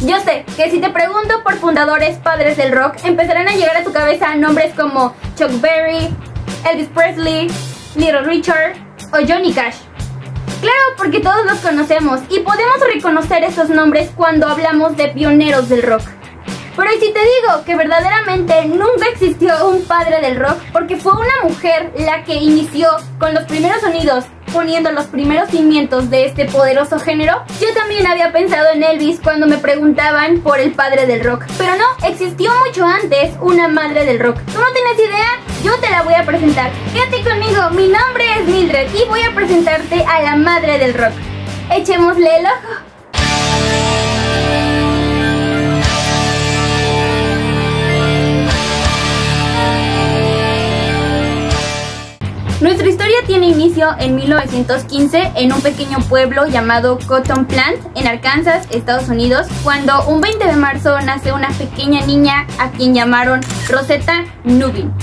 Yo sé que si te pregunto por fundadores padres del rock, empezarán a llegar a tu cabeza nombres como Chuck Berry, Elvis Presley, Little Richard o Johnny Cash. Claro, porque todos los conocemos y podemos reconocer esos nombres cuando hablamos de pioneros del rock. Pero ¿y si te digo que verdaderamente nunca existió un padre del rock? Porque fue una mujer la que inició con los primeros sonidos, poniendo los primeros cimientos de este poderoso género. Yo también había pensado en Elvis cuando me preguntaban por el padre del rock. Pero no, existió mucho antes una madre del rock. ¿Tú no tienes idea? Yo te la voy a presentar. Quédate conmigo, mi nombre es Mildred y voy a presentarte a la madre del rock. Echémosle el ojo. Nuestra historia tiene inicio en 1915 en un pequeño pueblo llamado Cotton Plant, en Arkansas, Estados Unidos, cuando un 20 de marzo nace una pequeña niña a quien llamaron Rosetta Nubin.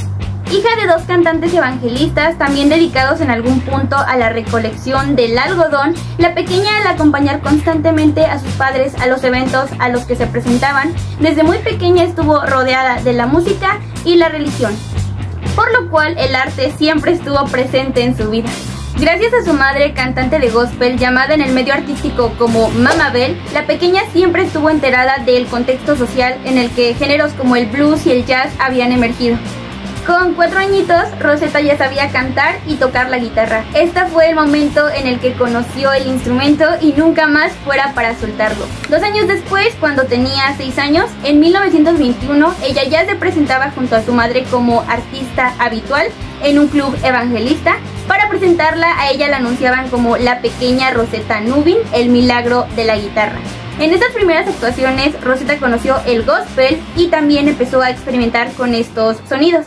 Hija de dos cantantes evangelistas, también dedicados en algún punto a la recolección del algodón, la pequeña al acompañar constantemente a sus padres a los eventos a los que se presentaban, desde muy pequeña estuvo rodeada de la música y la religión, por lo cual el arte siempre estuvo presente en su vida. Gracias a su madre, cantante de gospel, llamada en el medio artístico como Mama Bell, la pequeña siempre estuvo enterada del contexto social en el que géneros como el blues y el jazz habían emergido. Con 4 añitos, Rosetta ya sabía cantar y tocar la guitarra. Este fue el momento en el que conoció el instrumento y nunca más fuera para soltarlo. 2 años después, cuando tenía 6 años, en 1921, ella ya se presentaba junto a su madre como artista habitual en un club evangelista. Para presentarla, a ella la anunciaban como la pequeña Rosetta Nubin, el milagro de la guitarra. En estas primeras actuaciones, Rosetta conoció el gospel y también empezó a experimentar con estos sonidos.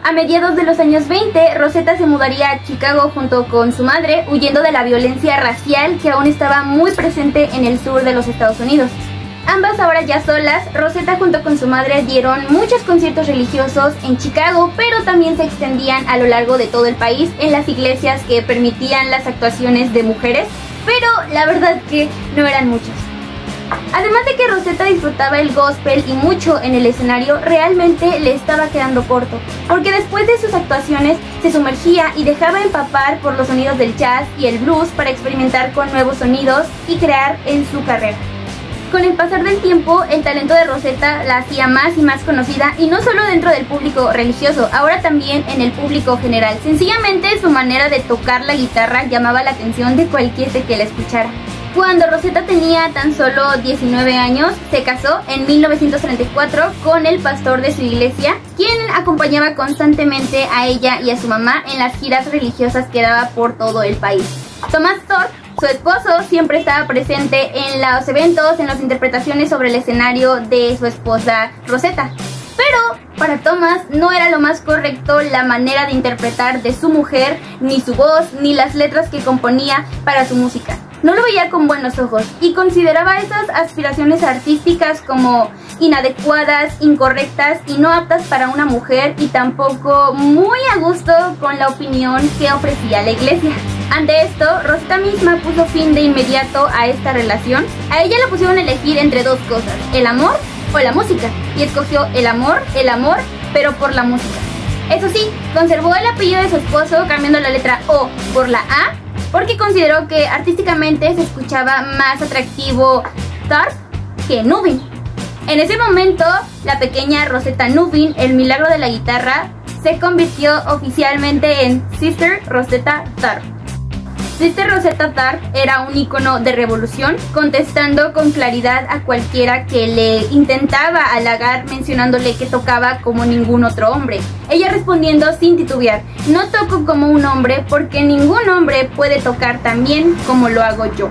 A mediados de los años 20, Rosetta se mudaría a Chicago junto con su madre, huyendo de la violencia racial que aún estaba muy presente en el sur de los Estados Unidos. Ambas ahora ya solas, Rosetta junto con su madre dieron muchos conciertos religiosos en Chicago, pero también se extendían a lo largo de todo el país en las iglesias que permitían las actuaciones de mujeres, pero la verdad que no eran muchos. Además de que Rosetta disfrutaba el gospel y mucho en el escenario, realmente le estaba quedando corto, porque después de sus actuaciones se sumergía y dejaba empapar por los sonidos del jazz y el blues para experimentar con nuevos sonidos y crear en su carrera. Con el pasar del tiempo, el talento de Rosetta la hacía más y más conocida, y no solo dentro del público religioso, ahora también en el público general. Sencillamente su manera de tocar la guitarra llamaba la atención de cualquiera que la escuchara. Cuando Rosetta tenía tan solo 19 años, se casó en 1934 con el pastor de su iglesia, quien acompañaba constantemente a ella y a su mamá en las giras religiosas que daba por todo el país. Thomas Thorpe, su esposo, siempre estaba presente en los eventos, en las interpretaciones sobre el escenario de su esposa Rosetta. Pero para Thomas no era lo más correcto la manera de interpretar de su mujer, ni su voz, ni las letras que componía para su música. No lo veía con buenos ojos y consideraba esas aspiraciones artísticas como inadecuadas, incorrectas y no aptas para una mujer, y tampoco muy a gusto con la opinión que ofrecía la iglesia. Ante esto, Rosetta misma puso fin de inmediato a esta relación. A ella la pusieron a elegir entre dos cosas, el amor o la música, y escogió el amor, pero por la música. Eso sí, conservó el apellido de su esposo, cambiando la letra O por la A, porque consideró que artísticamente se escuchaba más atractivo Thorpe que Nubin. En ese momento, la pequeña Rosetta Nubin, el milagro de la guitarra, se convirtió oficialmente en Sister Rosetta Thorpe. Sister Rosetta Thorpe era un ícono de revolución, contestando con claridad a cualquiera que le intentaba halagar, mencionándole que tocaba como ningún otro hombre. Ella respondiendo sin titubear: no toco como un hombre porque ningún hombre puede tocar tan bien como lo hago yo.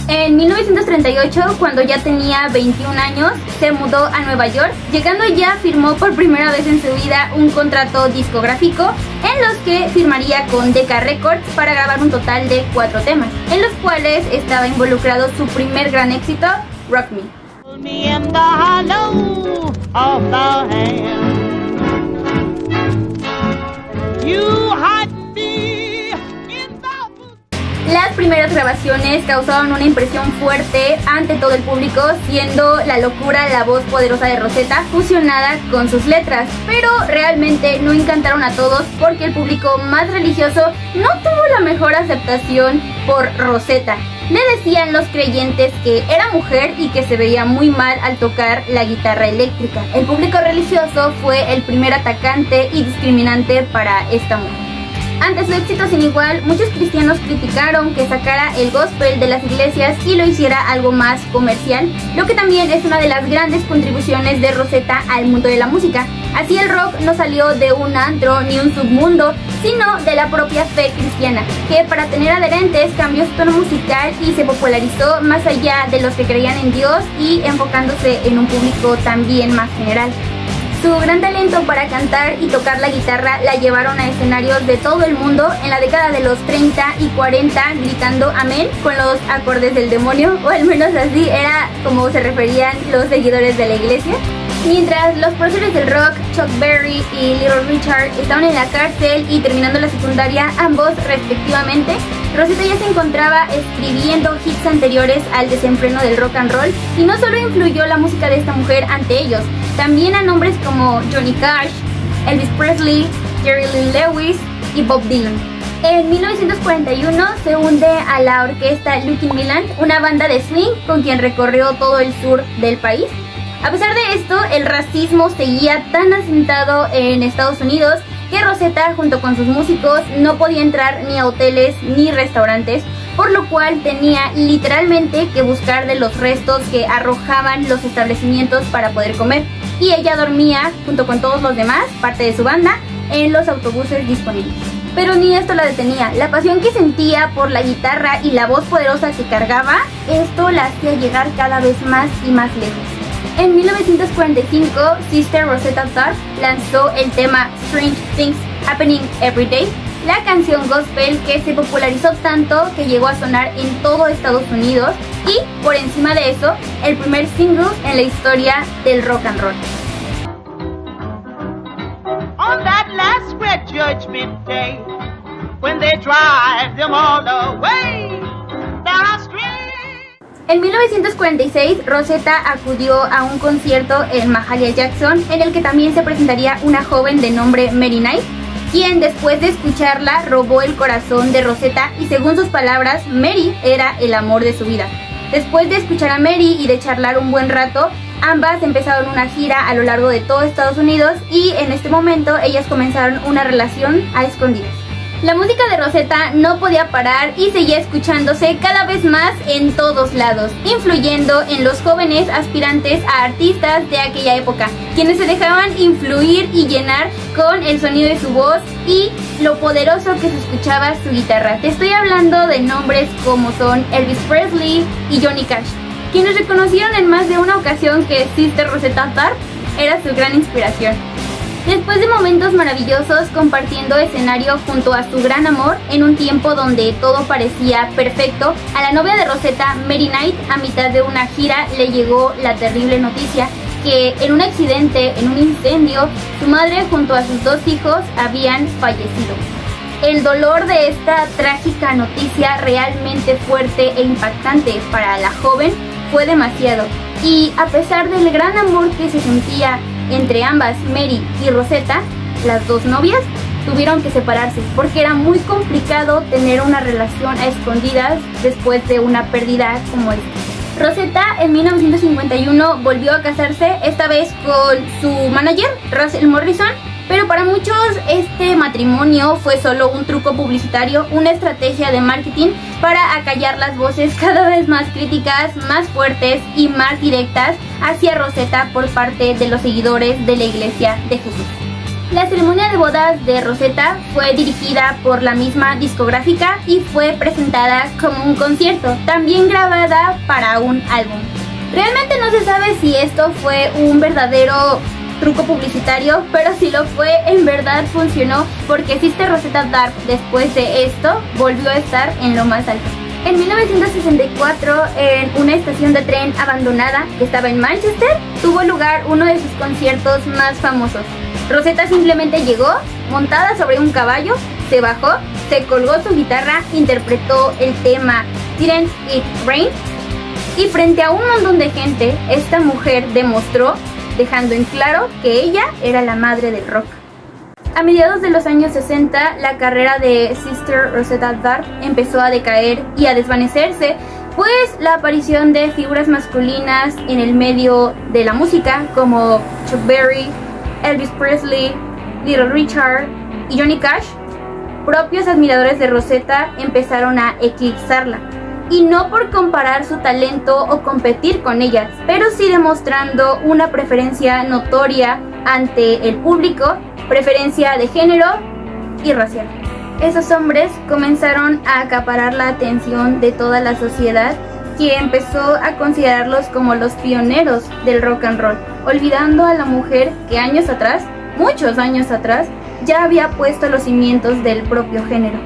En 1938, cuando ya tenía 21 años, se mudó a Nueva York. Llegando allá, firmó por primera vez en su vida un contrato discográfico en los que firmaría con Decca Records para grabar un total de 4 temas, en los cuales estaba involucrado su primer gran éxito, Rock Me. primeras grabaciones causaron una impresión fuerte ante todo el público, siendo la locura, la voz poderosa de Rosetta fusionada con sus letras, pero realmente no encantaron a todos porque el público más religioso no tuvo la mejor aceptación por Rosetta. Le decían los creyentes que era mujer y que se veía muy mal al tocar la guitarra eléctrica. El público religioso fue el primer atacante y discriminante para esta mujer. Ante su éxito sin igual, muchos cristianos criticaron que sacara el gospel de las iglesias y lo hiciera algo más comercial, lo que también es una de las grandes contribuciones de Rosetta al mundo de la música. Así el rock no salió de un antro ni un submundo, sino de la propia fe cristiana, que para tener adherentes cambió su tono musical y se popularizó más allá de los que creían en Dios y enfocándose en un público también más general. Su gran talento para cantar y tocar la guitarra la llevaron a escenarios de todo el mundo en la década de los 30 y 40 gritando amén con los acordes del demonio, o al menos así era como se referían los seguidores de la iglesia. Mientras los próceres del rock, Chuck Berry y Little Richard, estaban en la cárcel y terminando la secundaria, ambos respectivamente, Rosetta ya se encontraba escribiendo hits anteriores al desenfreno del rock and roll, y no solo influyó la música de esta mujer ante ellos, también a nombres como Johnny Cash, Elvis Presley, Jerry Lee Lewis y Bob Dylan. En 1941 se hunde a la orquesta Lucky Milliland, una banda de swing con quien recorrió todo el sur del país. A pesar de esto, el racismo seguía tan asentado en Estados Unidos que Rosetta, junto con sus músicos, no podía entrar ni a hoteles ni restaurantes, por lo cual tenía literalmente que buscar de los restos que arrojaban los establecimientos para poder comer. Y ella dormía, junto con todos los demás, parte de su banda, en los autobuses disponibles. Pero ni esto la detenía. La pasión que sentía por la guitarra y la voz poderosa que cargaba, esto la hacía llegar cada vez más y más lejos. En 1945, Sister Rosetta Tharpe lanzó el tema Strange Things Happening Every Day, la canción gospel que se popularizó tanto que llegó a sonar en todo Estados Unidos y, por encima de eso, el primer single en la historia del rock and roll. On that last great judgment day, when they drive them all away down our street. En 1946, Rosetta acudió a un concierto en Mahalia Jackson, en el que también se presentaría una joven de nombre Mary Knight, quien después de escucharla robó el corazón de Rosetta y, según sus palabras, Mary era el amor de su vida. Después de escuchar a Mary y de charlar un buen rato, ambas empezaron una gira a lo largo de todo Estados Unidos y en este momento ellas comenzaron una relación a escondidas. La música de Rosetta no podía parar y seguía escuchándose cada vez más en todos lados, influyendo en los jóvenes aspirantes a artistas de aquella época, quienes se dejaban influir y llenar con el sonido de su voz y lo poderoso que se escuchaba su guitarra. Te estoy hablando de nombres como son Elvis Presley y Johnny Cash, quienes reconocieron en más de una ocasión que Sister Rosetta Tharpe era su gran inspiración. Después de momentos maravillosos compartiendo escenario junto a su gran amor en un tiempo donde todo parecía perfecto, a la novia de Rosetta, Mary Knight, a mitad de una gira le llegó la terrible noticia que en un accidente, en un incendio, su madre junto a sus dos hijos habían fallecido. El dolor de esta trágica noticia, realmente fuerte e impactante para la joven, fue demasiado, y a pesar del gran amor que se sentía entre ambas, Mary y Rosetta, las dos novias, tuvieron que separarse porque era muy complicado tener una relación a escondidas después de una pérdida como esta. Rosetta en 1951 volvió a casarse, esta vez con su manager, Russell Morrison, pero para muchos este matrimonio fue solo un truco publicitario, una estrategia de marketing para acallar las voces cada vez más críticas, más fuertes y más directas hacia Rosetta por parte de los seguidores de la Iglesia de Jesús. La ceremonia de bodas de Rosetta fue dirigida por la misma discográfica y fue presentada como un concierto, también grabada para un álbum. Realmente no se sabe si esto fue un verdadero truco publicitario, pero si lo fue, en verdad funcionó, porque Sister Rosetta Tharpe después de esto volvió a estar en lo más alto. En 1964, en una estación de tren abandonada que estaba en Manchester, tuvo lugar uno de sus conciertos más famosos. Rosetta simplemente llegó, montada sobre un caballo, se bajó, se colgó su guitarra, interpretó el tema Didn't It Rain y frente a un montón de gente, esta mujer demostró, dejando en claro que ella era la madre del rock. A mediados de los años 60, la carrera de Sister Rosetta Tharpe empezó a decaer y a desvanecerse, pues la aparición de figuras masculinas en el medio de la música como Chuck Berry, Elvis Presley, Little Richard y Johnny Cash, propios admiradores de Rosetta empezaron a eclipsarla. Y no por comparar su talento o competir con ellas, pero sí demostrando una preferencia notoria ante el público, preferencia de género y racial. Esos hombres comenzaron a acaparar la atención de toda la sociedad, que empezó a considerarlos como los pioneros del rock and roll, olvidando a la mujer que años atrás, muchos años atrás, ya había puesto los cimientos del propio género.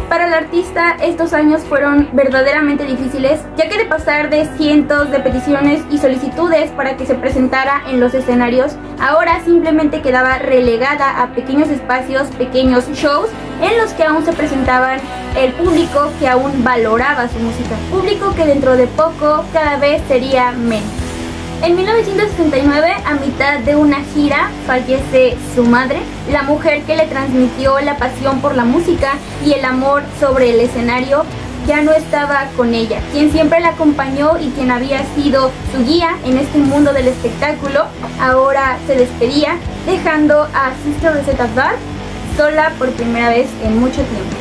Para el artista estos años fueron verdaderamente difíciles, ya que de pasar de cientos de peticiones y solicitudes para que se presentara en los escenarios, ahora simplemente quedaba relegada a pequeños espacios, pequeños shows, en los que aún se presentaban el público que aún valoraba su música, público que dentro de poco cada vez sería menos. En 1969, a mitad de una gira, fallece su madre, la mujer que le transmitió la pasión por la música y el amor sobre el escenario. Ya no estaba con ella, quien siempre la acompañó y quien había sido su guía en este mundo del espectáculo, ahora se despedía, dejando a Sister Rosetta Tharpe sola por primera vez en mucho tiempo.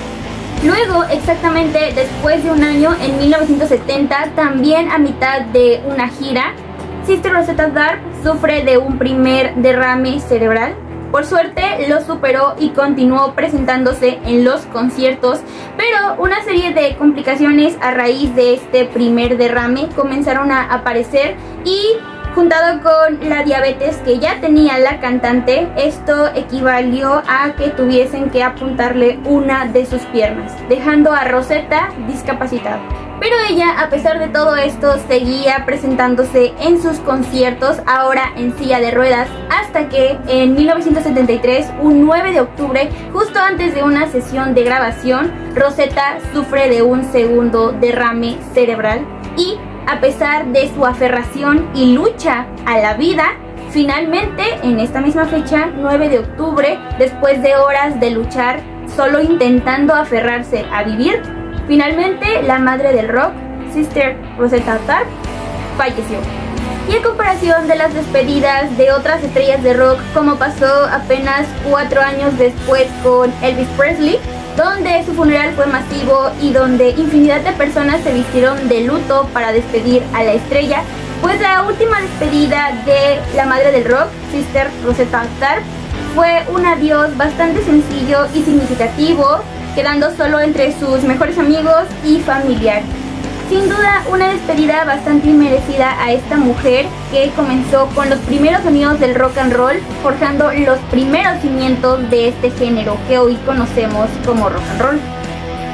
Luego, exactamente después de un año, en 1970, también a mitad de una gira, Sister Rosetta Tharpe sufre de un primer derrame cerebral. Por suerte lo superó y continuó presentándose en los conciertos, pero una serie de complicaciones a raíz de este primer derrame comenzaron a aparecer y, juntado con la diabetes que ya tenía la cantante, esto equivalió a que tuviesen que apuntarle una de sus piernas, dejando a Rosetta discapacitada. Pero ella, a pesar de todo esto, seguía presentándose en sus conciertos, ahora en silla de ruedas, hasta que en 1973, un 9 de octubre, justo antes de una sesión de grabación, Rosetta sufre de un segundo derrame cerebral y, a pesar de su aferración y lucha a la vida, finalmente, en esta misma fecha, 9 de octubre, después de horas de luchar, solo intentando aferrarse a vivir, finalmente la madre del rock, Sister Rosetta Tharpe, falleció. Y en comparación de las despedidas de otras estrellas de rock, como pasó apenas 4 años después con Elvis Presley, donde su funeral fue masivo y donde infinidad de personas se vistieron de luto para despedir a la estrella, pues la última despedida de la madre del rock, Sister Rosetta Tharpe, fue un adiós bastante sencillo y significativo, quedando solo entre sus mejores amigos y familiares. Sin duda, una despedida bastante inmerecida a esta mujer que comenzó con los primeros sonidos del rock and roll, forjando los primeros cimientos de este género que hoy conocemos como rock and roll.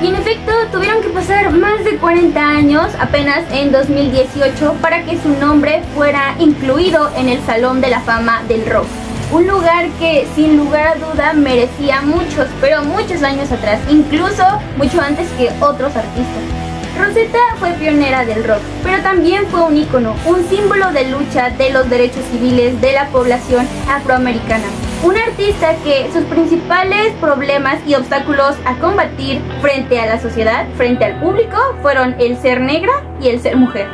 Y en efecto, tuvieron que pasar más de 40 años, apenas en 2018, para que su nombre fuera incluido en el Salón de la Fama del Rock. Un lugar que sin lugar a duda merecía muchos, pero muchos años atrás, incluso mucho antes que otros artistas. Rosetta fue pionera del rock, pero también fue un ícono, un símbolo de lucha de los derechos civiles de la población afroamericana. Un artista que sus principales problemas y obstáculos a combatir frente a la sociedad, frente al público, fueron el ser negra y el ser mujer.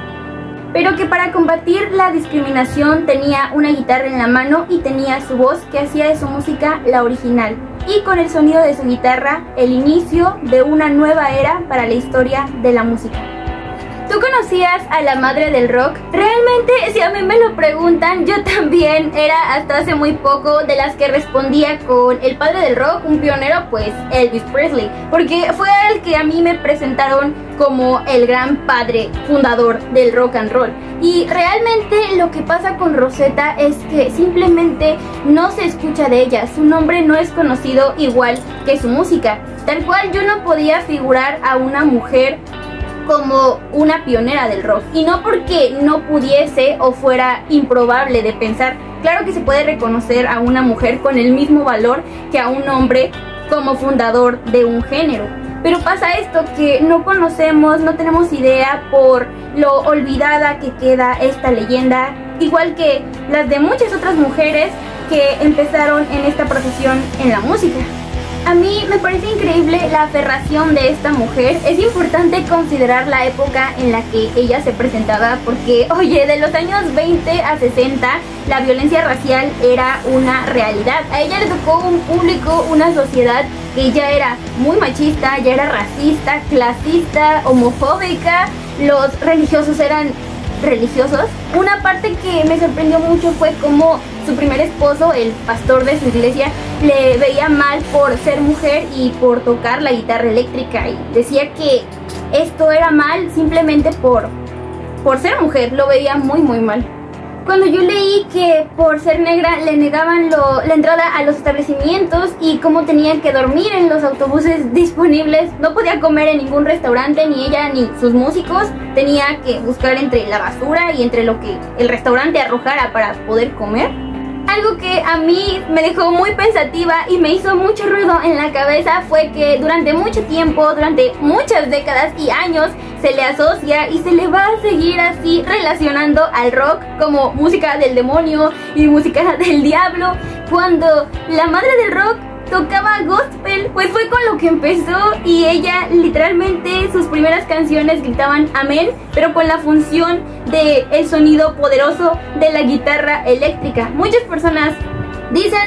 Pero que para combatir la discriminación tenía una guitarra en la mano y tenía su voz que hacía de su música la original. Y con el sonido de su guitarra, el inicio de una nueva era para la historia de la música. ¿Tú conocías a la madre del rock? Realmente, si a mí me lo preguntan, yo también era hasta hace muy poco de las que respondía con el padre del rock, un pionero, pues Elvis Presley, porque fue el que a mí me presentaron como el gran padre fundador del rock and roll. Y realmente lo que pasa con Rosetta es que simplemente no se escucha de ella, su nombre no es conocido igual que su música. Tal cual yo no podía figurar a una mujer como una pionera del rock, y no porque no pudiese o fuera improbable de pensar. Claro que se puede reconocer a una mujer con el mismo valor que a un hombre como fundador de un género. Pero pasa esto, que no conocemos, no tenemos idea por lo olvidada que queda esta leyenda, igual que las de muchas otras mujeres que empezaron en esta profesión en la música. A mí me parece increíble la aferración de esta mujer. Es importante considerar la época en la que ella se presentaba porque, oye, de los años 20 a 60 la violencia racial era una realidad. A ella le tocó un público, una sociedad que ya era muy machista, ya era racista, clasista, homofóbica. Los religiosos eran religiosos. Una parte que me sorprendió mucho fue como su primer esposo, el pastor de su iglesia, le veía mal por ser mujer y por tocar la guitarra eléctrica, y decía que esto era mal simplemente por ser mujer. Lo veía muy mal. Cuando yo leí que por ser negra le negaban la entrada a los establecimientos y cómo tenían que dormir en los autobuses disponibles, no podía comer en ningún restaurante, ni ella ni sus músicos, tenía que buscar entre la basura y entre lo que el restaurante arrojara para poder comer. Algo que a mí me dejó muy pensativa y me hizo mucho ruido en la cabeza fue que durante mucho tiempo, durante muchas décadas y años, se le asocia y se le va a seguir así relacionando al rock como música del demonio y música del diablo, cuando la madre del rock tocaba gospel. Pues fue con lo que empezó, y ella literalmente sus primeras canciones gritaban amén, pero con la función de el sonido poderoso de la guitarra eléctrica. Muchas personas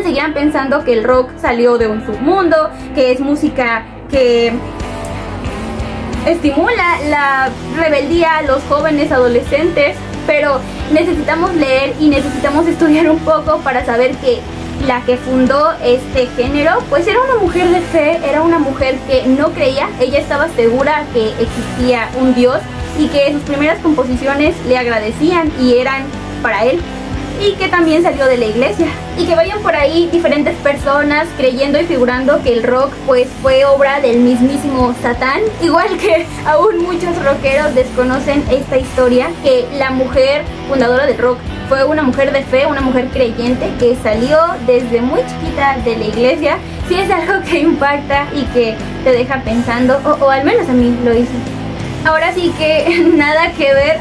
seguían pensando que el rock salió de un submundo, que es música que estimula la rebeldía a los jóvenes adolescentes, pero necesitamos leer y necesitamos estudiar un poco para saber que la que fundó este género pues era una mujer de fe, era una mujer que no creía. Ella estaba segura que existía un Dios y que sus primeras composiciones le agradecían y eran para él, y que también salió de la iglesia. Y que vayan por ahí diferentes personas creyendo y figurando que el rock pues fue obra del mismísimo Satán, igual que aún muchos rockeros desconocen esta historia, que la mujer fundadora del rock fue una mujer de fe, una mujer creyente que salió desde muy chiquita de la iglesia. Sí, es algo que impacta y que te deja pensando, o al menos a mí lo hizo. Ahora sí que nada que ver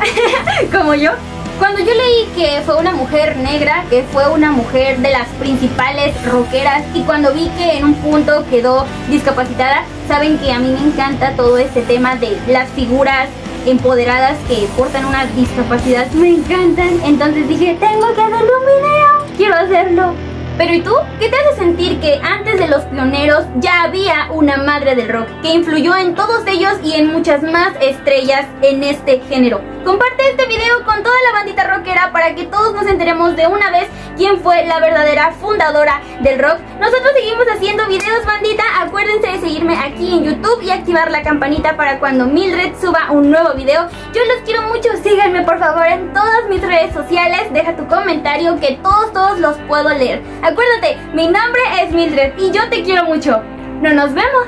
como yo. Cuando yo leí que fue una mujer negra, que fue una mujer de las principales rockeras, y cuando vi que en un punto quedó discapacitada, saben que a mí me encanta todo este tema de las figuras empoderadas que portan una discapacidad, me encantan. Entonces dije, tengo que hacerle un video, quiero hacerlo. Pero ¿y tú? ¿Qué te hace sentir que antes de los pioneros ya había una madre del rock que influyó en todos ellos y en muchas más estrellas en este género? Comparte este video con toda la bandita rockera para que todos nos enteremos de una vez quién fue la verdadera fundadora del rock. Nosotros seguimos haciendo videos, bandita. Acuérdense de seguirme aquí en YouTube y activar la campanita para cuando Mildred suba un nuevo video. Yo los quiero mucho, síganme por favor en todas mis redes sociales. Deja tu comentario que todos los puedo leer. Acuérdate, mi nombre es Mildred y yo te quiero mucho. ¡No nos vemos!